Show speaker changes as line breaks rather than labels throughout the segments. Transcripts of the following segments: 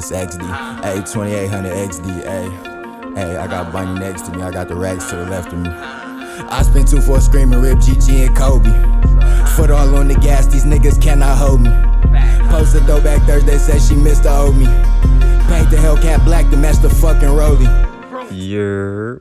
It's XD. Hey, 2800 XD. Hey, I got Bunny next to me. I got the racks to the left of me. I spent 2 for a screaming rip, GG and Kobe. Foot all on the gas, these niggas cannot hold me. Post a throwback Thursday, said she missed the old me. Paint the Hellcat black to match the fucking rollie.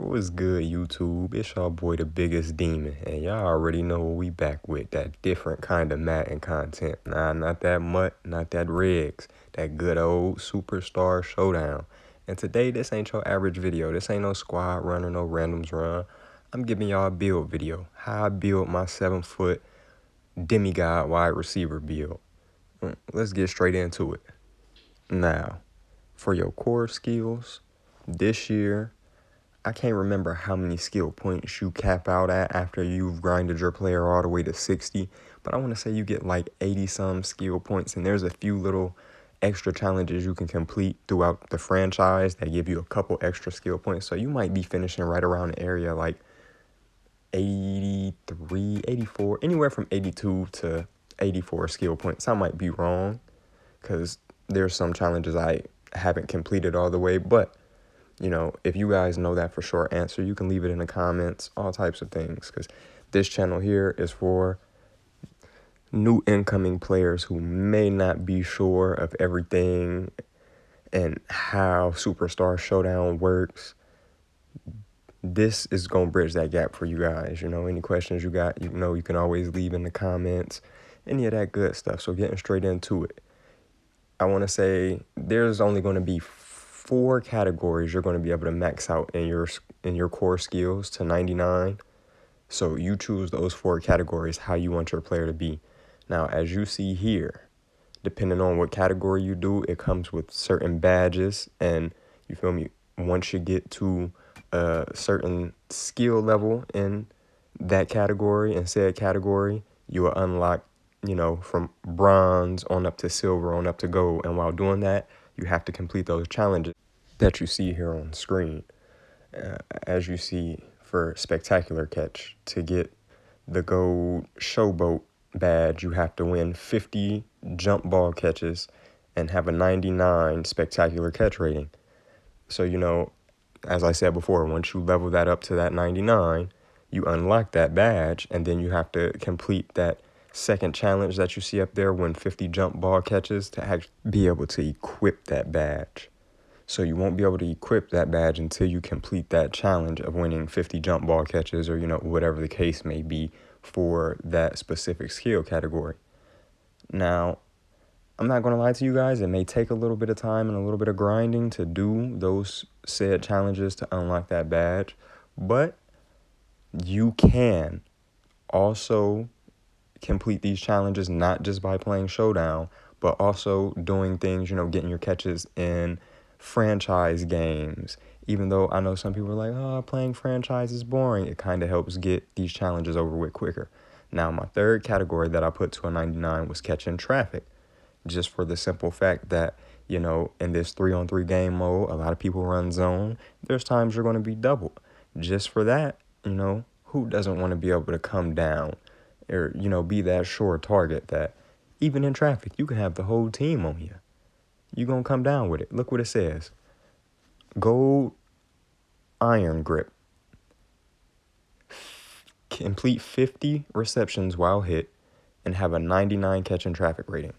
What's good, YouTube? It's y'all boy, the biggest demon, and y'all already know what we back with. That different kind of Madden content. Nah, not that mutt, not that rigs. That good old superstar showdown. And today, this ain't your average video. This ain't no squad run or no randoms run. I'm giving y'all a build video. How I build my 7-foot demigod wide receiver build. Let's get straight into it. Now, for your core skills, this year, I can't remember how many skill points you cap out at after you've grinded your player all the way to 60, but I want to say you get like 80-some skill points, and there's a few little extra challenges you can complete throughout the franchise that give you a couple extra skill points. So you might be finishing right around the area like 83, 84, anywhere from 82 to 84 skill points. I might be wrong because there's some challenges I haven't completed all the way, but you know, if you guys know that for sure answer, you can leave it in the comments, all types of things, because this channel here is for new incoming players who may not be sure of everything and how Superstar Showdown works. This is going to bridge that gap for you guys. You know, any questions you got, you know, you can always leave in the comments, any of that good stuff. So getting straight into it, I want to say there's only going to be 4 categories you're going to be able to max out in your core skills to 99. So you choose those 4 categories how you want your player to be. Now, as you see here, depending on what category you do, it comes with certain badges, and you feel me, once you get to a certain skill level in that category and said category, you will unlock, you know, from bronze on up to silver on up to gold. And while doing that, you have to complete those challenges that you see here on screen. As you see, for spectacular catch, to get the gold showboat badge, you have to win 50 jump ball catches and have a 99 spectacular catch rating. So, you know, as I said before, once you level that up to that 99, you unlock that badge, and then you have to complete that second challenge that you see up there, win 50 jump ball catches, to actually be able to equip that badge. So you won't be able to equip that badge until you complete that challenge of winning 50 jump ball catches, or, you know, whatever the case may be for that specific skill category. Now, I'm not going to lie to you guys, it may take a little bit of time and a little bit of grinding to do those said challenges to unlock that badge, but you can also complete these challenges not just by playing Showdown, but also doing things, you know, getting your catches in franchise games. Even though I know some people are like, oh, playing franchise is boring, it kind of helps get these challenges over with quicker. Now, my third category that I put to a 99 was catching traffic, just for the simple fact that, you know, in this 3-on-3 game mode, a lot of people run zone. There's times you're going to be doubled. Just for that, you know, who doesn't want to be able to come down or, you know, be that sure target that even in traffic, you can have the whole team on you. You're going to come down with it. Look what it says. Gold iron grip. Complete 50 receptions while hit and have a 99 catch and traffic rating.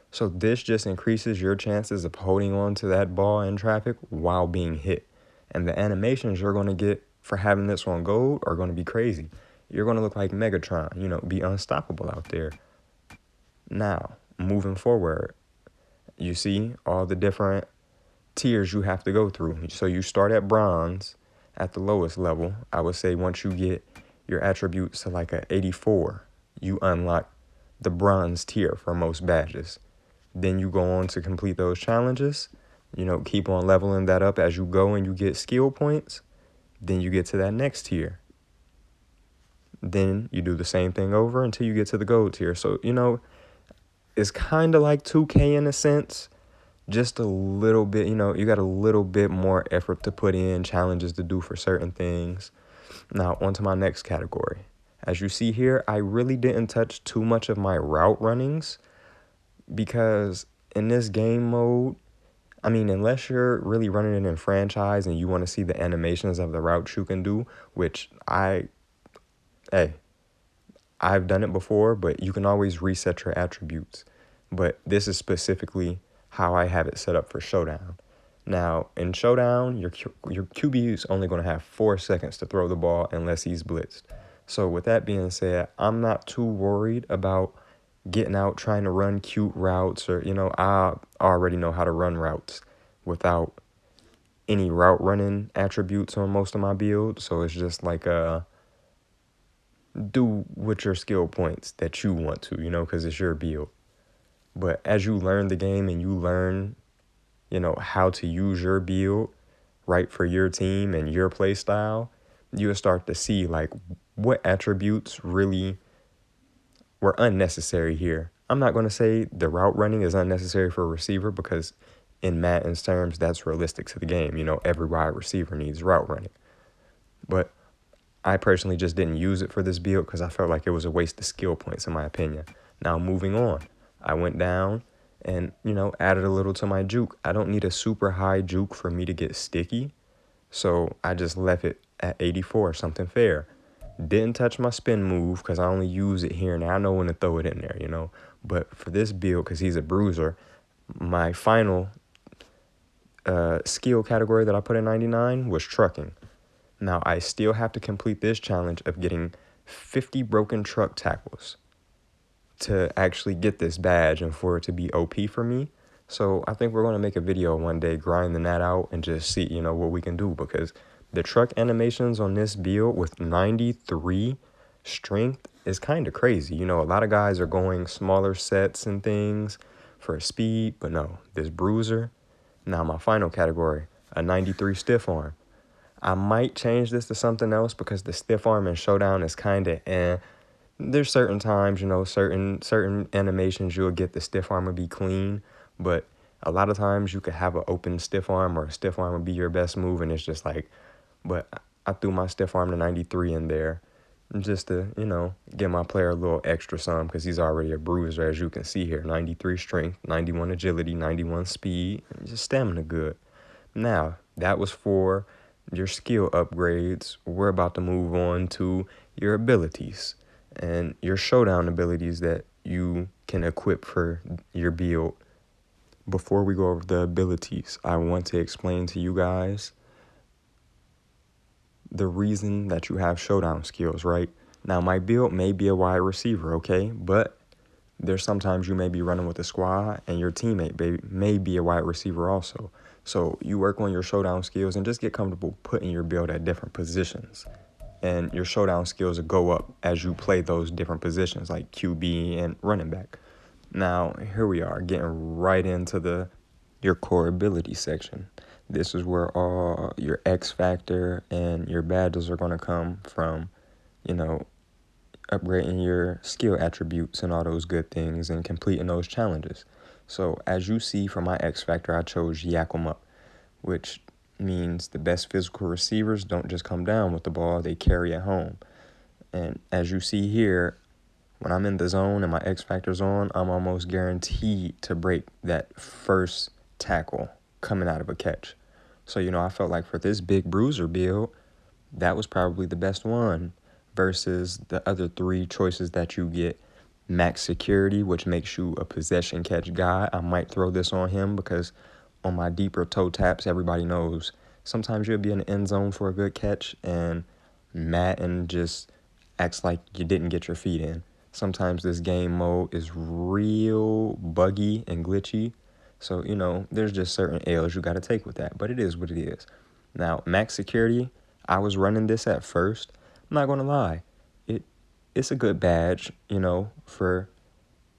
So this just increases your chances of holding on to that ball in traffic while being hit. And the animations you're going to get for having this on gold are going to be crazy. You're going to look like Megatron, you know, be unstoppable out there. Now, moving forward, you see all the different tiers you have to go through. So you start at bronze at the lowest level. I would say once you get your attributes to like a 84, you unlock the bronze tier for most badges. Then you go on to complete those challenges, you know, keep on leveling that up as you go and you get skill points. Then you get to that next tier. Then you do the same thing over until you get to the gold tier. So, you know, it's kind of like 2K in a sense, just a little bit, you know, you got a little bit more effort to put in, challenges to do for certain things. Now, on to my next category. As you see here, I really didn't touch too much of my route runnings because in this game mode, I mean, unless you're really running it in franchise and you want to see the animations of the routes you can do, which hey, I've done it before, but you can always reset your attributes. But this is specifically how I have it set up for Showdown. Now, in Showdown, your QB is only going to have 4 seconds to throw the ball unless he's blitzed. So with that being said, I'm not too worried about getting out trying to run cute routes, or, I already know how to run routes without any route running attributes on most of my builds. So it's just like do with your skill points that you want to, because it's your build. But as you learn the game and you learn, how to use your build right for your team and your play style, you'll start to see like what attributes really were unnecessary here. I'm not going to say the route running is unnecessary for a receiver, because in Madden's terms, that's realistic to the game. Every wide receiver needs route running. But I personally just didn't use it for this build because I felt like it was a waste of skill points, in my opinion. Now, moving on, I went down and, added a little to my juke. I don't need a super high juke for me to get sticky, so I just left it at 84, something fair. Didn't touch my spin move because I only use it here and there. I know when to throw it in there, But for this build, because he's a bruiser, my final skill category that I put in 99 was trucking. Now, I still have to complete this challenge of getting 50 broken truck tackles to actually get this badge and for it to be OP for me. So I think we're going to make a video one day grinding that out and just see, what we can do, because the truck animations on this build with 93 strength is kind of crazy. A lot of guys are going smaller sets and things for speed, but no, this bruiser. Now, my final category, a 93 stiff arm. I might change this to something else because the stiff arm in Showdown is kind of There's certain times, certain animations you'll get the stiff arm will be clean, but a lot of times you could have an open stiff arm, or a stiff arm would be your best move, and it's just like, but I threw my stiff arm to 93 in there just to, give my player a little extra some, because he's already a bruiser, as you can see here. 93 strength, 91 agility, 91 speed, and just stamina good. Now, that was for your skill upgrades. We're about to move on to your abilities and your Showdown abilities that you can equip for your build. Before we go over the abilities, I want to explain to you guys the reason that you have Showdown skills, right? Now, my build may be a wide receiver, okay? But there's sometimes you may be running with a squad and your teammate may be a wide receiver also. So you work on your Showdown skills and just get comfortable putting your build at different positions. And your Showdown skills will go up as you play those different positions like QB and running back. Now, here we are getting right into your core ability section. This is where all your X factor and your badges are going to come from, upgrading your skill attributes and all those good things and completing those challenges. So as you see from my X factor, I chose yak 'em up, which means the best physical receivers don't just come down with the ball, they carry it home. And as you see here, when I'm in the zone and my X factor's on, I'm almost guaranteed to break that first tackle coming out of a catch. So, I felt like for this big bruiser build, that was probably the best one versus the other 3 choices that you get. Max security, which makes you a possession catch guy. I might throw this on him because on my deeper toe taps, everybody knows sometimes you'll be in the end zone for a good catch and Madden just acts like you didn't get your feet in. Sometimes this game mode is real buggy and glitchy. So, there's just certain L's you got to take with that, but it is what it is. Now, max security, I was running this at first. I'm not going to lie. It's a good badge, for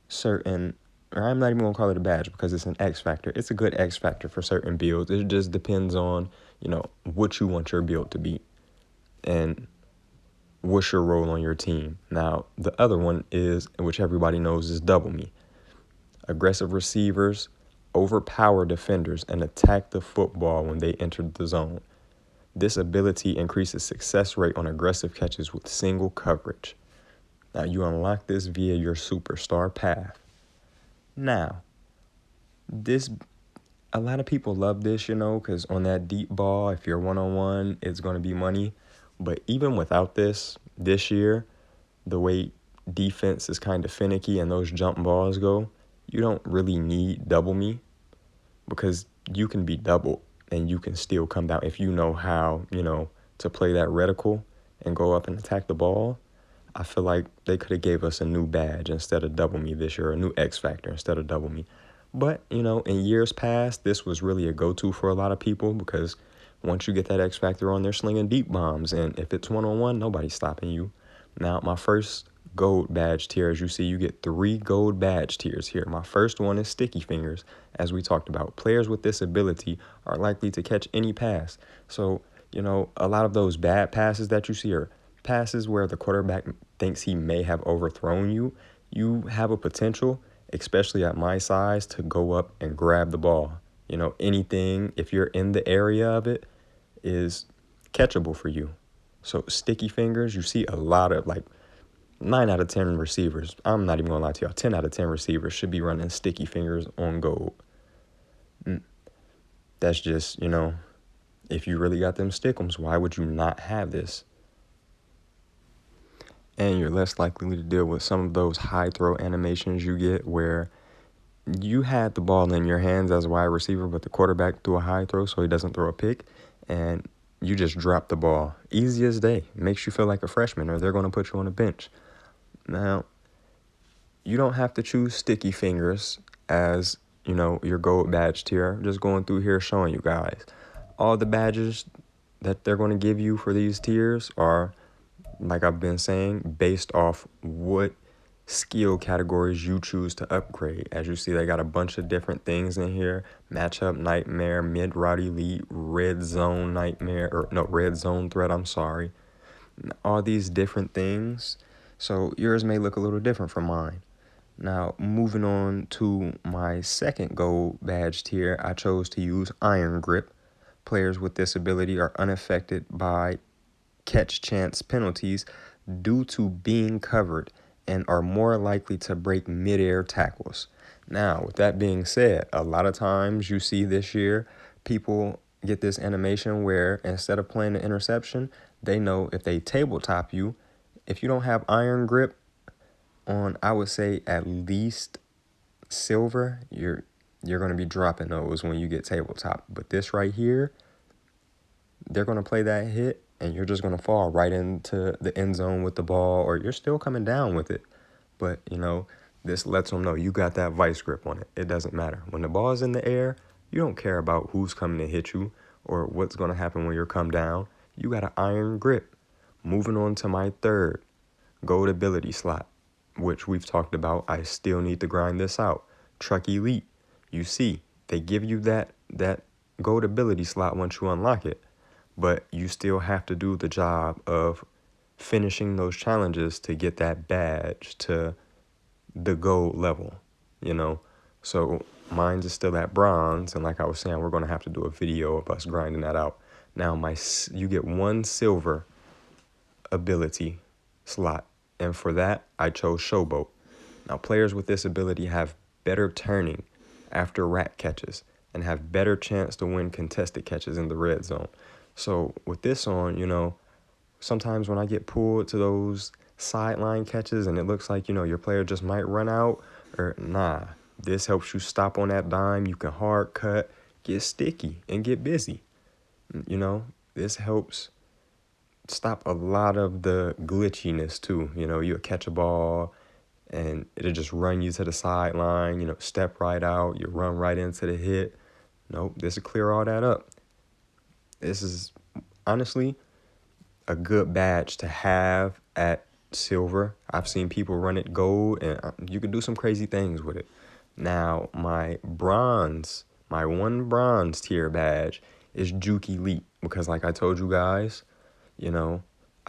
certain, or I'm not even going to call it a badge because it's an X factor. It's a good X factor for certain builds. It just depends on, what you want your build to be and what's your role on your team. Now, the other one is, which everybody knows, is double me. Aggressive receivers overpower defenders and attack the football when they enter the zone. This ability increases success rate on aggressive catches with single coverage. Now, you unlock this via your superstar path. Now, a lot of people love this, because on that deep ball, if you're one-on-one, it's going to be money. But even without this year, the way defense is kind of finicky and those jump balls go, you don't really need double me, because you can be doubled and you can still come down if you know how, to play that reticle and go up and attack the ball. I feel like they could have gave us a new badge instead of double me this year, a new X factor instead of double me. But, in years past, this was really a go-to for a lot of people, because once you get that X factor on, they're slinging deep bombs. And if it's one-on-one, nobody's stopping you. Now, my first gold badge tier, as you see, you get 3 gold badge tiers here. My first one is sticky fingers. As we talked about, players with this ability are likely to catch any pass. So, a lot of those bad passes that you see are passes where the quarterback thinks he may have overthrown you. You have a potential, especially at my size, to go up and grab the ball. Anything, if you're in the area of it, is catchable for you. So sticky fingers, you see a lot of 9 out of 10 receivers. I'm not even going to lie to y'all. 10 out of 10 receivers should be running sticky fingers on gold. That's just, if you really got them stickums, why would you not have this? And you're less likely to deal with some of those high throw animations you get where you had the ball in your hands as a wide receiver, but the quarterback threw a high throw so he doesn't throw a pick, and you just drop the ball. Easy as day. Makes you feel like a freshman, or they're going to put you on a bench. Now, you don't have to choose sticky fingers as, your gold badge tier. Just going through here showing you guys. All the badges that they're going to give you for these tiers are, like I've been saying, based off what skill categories you choose to upgrade. As you see, they got a bunch of different things in here. Matchup nightmare, mid-route elite, red zone nightmare, red zone threat, I'm sorry. All these different things. So yours may look a little different from mine. Now, moving on to my second gold badge tier, I chose to use Iron Grip. Players with this ability are unaffected by catch chance penalties due to being covered and are more likely to break mid-air tackles. Now, with that being said, a lot of times you see this year, people get this animation where instead of playing the interception, they know if they tabletop you, if you don't have Iron Grip on, I would say at least silver, you're going to be dropping those when you get tabletop. But this right here, they're going to play that hit, and you're just going to fall right into the end zone with the ball, or you're still coming down with it. But, this lets them know you got that vice grip on it. It doesn't matter. When the ball is in the air, you don't care about who's coming to hit you or what's going to happen when you're come down. You got an iron grip. Moving on to my third gold ability slot, which we've talked about. I still need to grind this out. Truck Elite. You see, they give you that gold ability slot once you unlock it. But you still have to do the job of finishing those challenges to get that badge to the gold level, So mine's is still at bronze, and like I was saying, we're going to have to do a video of us grinding that out. Now, you get 1 silver ability slot, and for that, I chose Showboat. Now, players with this ability have better turning after rat catches and have better chance to win contested catches in the red zone. So with this on, sometimes when I get pulled to those sideline catches and it looks like, your player just might run out, or this helps you stop on that dime. You can hard cut, get sticky, and get busy. This helps stop a lot of the glitchiness too. You'll catch a ball and it'll just run you to the sideline, step right out, you run right into the hit. Nope, this will clear all that up. This is honestly a good badge to have at silver. I've seen people run it gold, and you can do some crazy things with it. Now, my 1 bronze tier badge is Juke Elite, because like I told you guys, I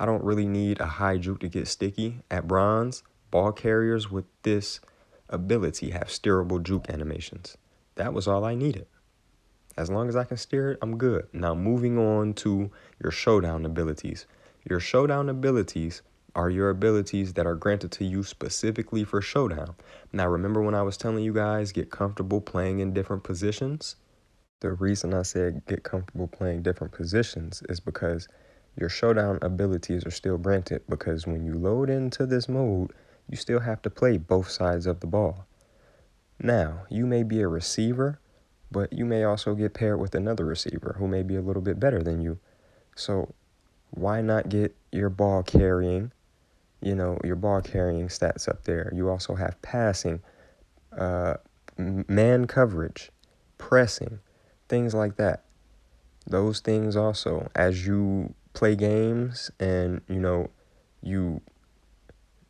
don't really need a high juke to get sticky. At bronze, ball carriers with this ability have steerable juke animations. That was all I needed. As long as I can steer it, I'm good. Now, moving on to your showdown abilities. Your showdown abilities are your abilities that are granted to you specifically for showdown. Now, remember when I was telling you guys, get comfortable playing in different positions? The reason I said get comfortable playing different positions is because your showdown abilities are still granted, because when you load into this mode, you still have to play both sides of the ball. Now, you may be a receiver, but you may also get paired with another receiver who may be a little bit better than you. So why not get your ball carrying, your ball carrying stats up there? You also have passing, man coverage, pressing, things like that. Those things also, as you play games and, you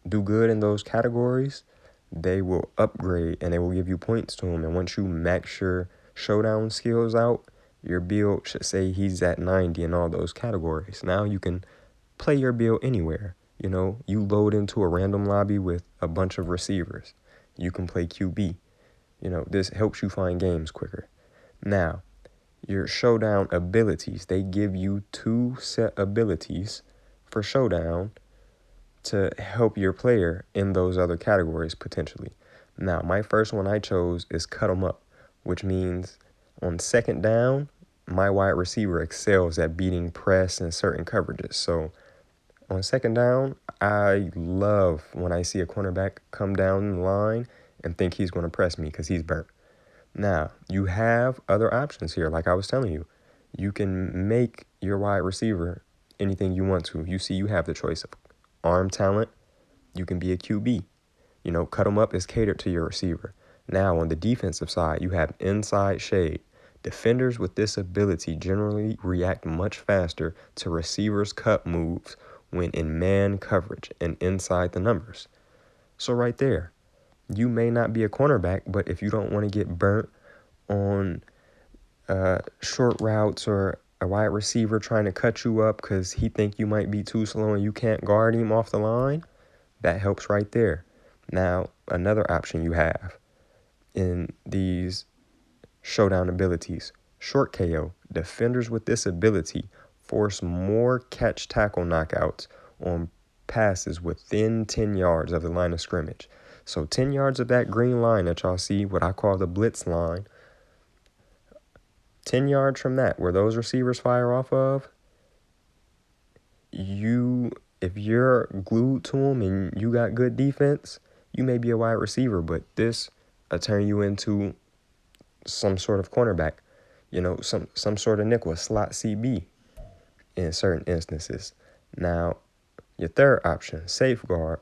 do good in those categories, they will upgrade and they will give you points to them. And once you max your showdown skills out, your build should say he's at 90 in all those categories. Now you can play your build anywhere. You load into a random lobby with a bunch of receivers. You can play QB. This helps you find games quicker. Now, your showdown abilities, they give you 2 set abilities for showdown to help your player in those other categories potentially. Now, my first one I chose is cut them up, which means on second down, my wide receiver excels at beating press and certain coverages. So on second down, I love when I see a cornerback come down the line and think he's going to press me because he's burnt. Now, you have other options here. Like I was telling you, you can make your wide receiver anything you want to. You have the choice of arm talent. You can be a QB. Cut them up is catered to your receiver. Now, on the defensive side, you have inside shade. Defenders with this ability generally react much faster to receivers' cut moves when in man coverage and inside the numbers. So right there, you may not be a cornerback, but if you don't want to get burnt on short routes or a wide receiver trying to cut you up because he think you might be too slow and you can't guard him off the line, that helps right there. Now, another option you have in these showdown abilities, short KO. Defenders with this ability force more catch tackle knockouts on passes within 10 yards of the line of scrimmage. So 10 yards of that green line that y'all see, what I call the blitz line, 10 yards from that, where those receivers fire off of, if you're glued to them and you got good defense, you may be a wide receiver, but this will turn you into some sort of cornerback, some sort of nickel, a slot CB in certain instances. Now, your third option, safeguard.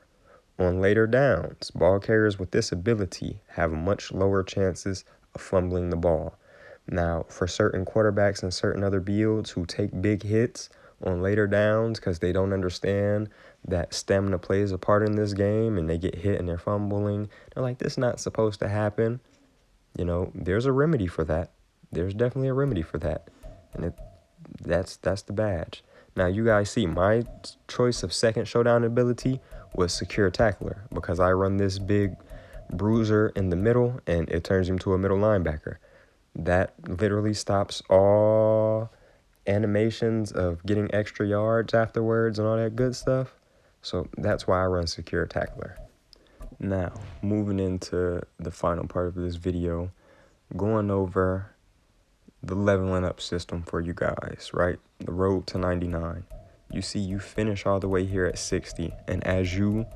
On later downs, ball carriers with this ability have much lower chances of fumbling the ball. Now, for certain quarterbacks and certain other builds who take big hits on later downs because they don't understand that stamina plays a part in this game and they get hit and they're fumbling, they're like, this is not supposed to happen. There's a remedy for that. There's definitely a remedy for that. And that's the badge. Now, you guys see my choice of second showdown ability was secure tackler because I run this big bruiser in the middle and it turns him to a middle linebacker. That literally stops all animations of getting extra yards afterwards and all that good stuff. So that's why I run secure tackler. Now, moving into the final part of this video, going over the leveling up system for you guys, right? The road to 99. You see, you finish all the way here at 60, and as you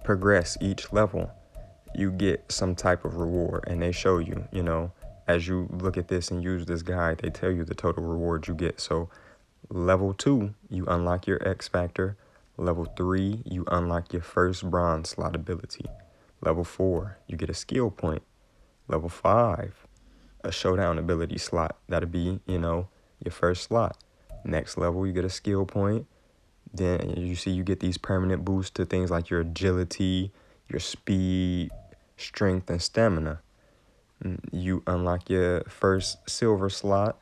progress each level, you get some type of reward, and they show you, as you look at this and use this guide, they tell you the total reward you get. So level 2, you unlock your X Factor. Level 3, you unlock your first bronze slot ability. Level 4, you get a skill point. Level 5, a showdown ability slot. That'll be, your first slot. Next level, you get a skill point. Then you see you get these permanent boosts to things like your agility, your speed, strength, and stamina. You unlock your first silver slot,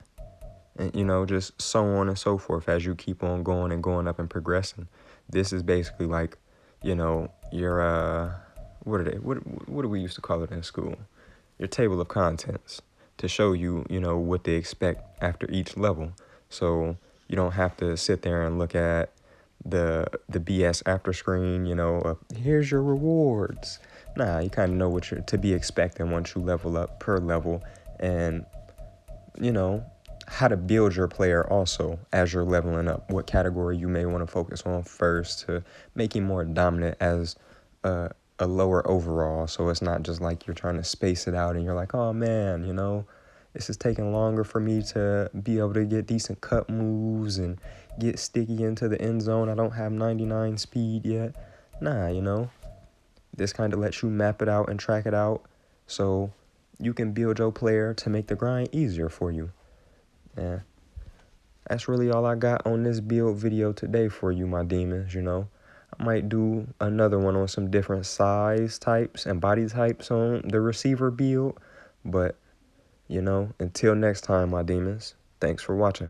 and just so on and so forth as you keep on going and going up and progressing. This is basically like, your what do we used to call it in school? Your table of contents to show you, what they expect after each level. So you don't have to sit there and look at the BS after screen, here's your rewards. Nah, you kind of know what you're to be expecting once you level up per level. And you know, how to build your player also as you're leveling up. What category you may want to focus on first to make him more dominant as a lower overall. So it's not just like you're trying to space it out and you're like, oh man, you know, this is taking longer for me to be able to get decent cut moves and get sticky into the end zone. I don't have 99 speed yet. Nah, you know, this kind of lets you map it out and track it out so you can build your player to make the grind easier for you. Yeah, that's really all I got on this build video today for you, my demons, you know. I might do another one on some different size types and body types on the receiver build. But, you know, until next time, my demons, thanks for watching.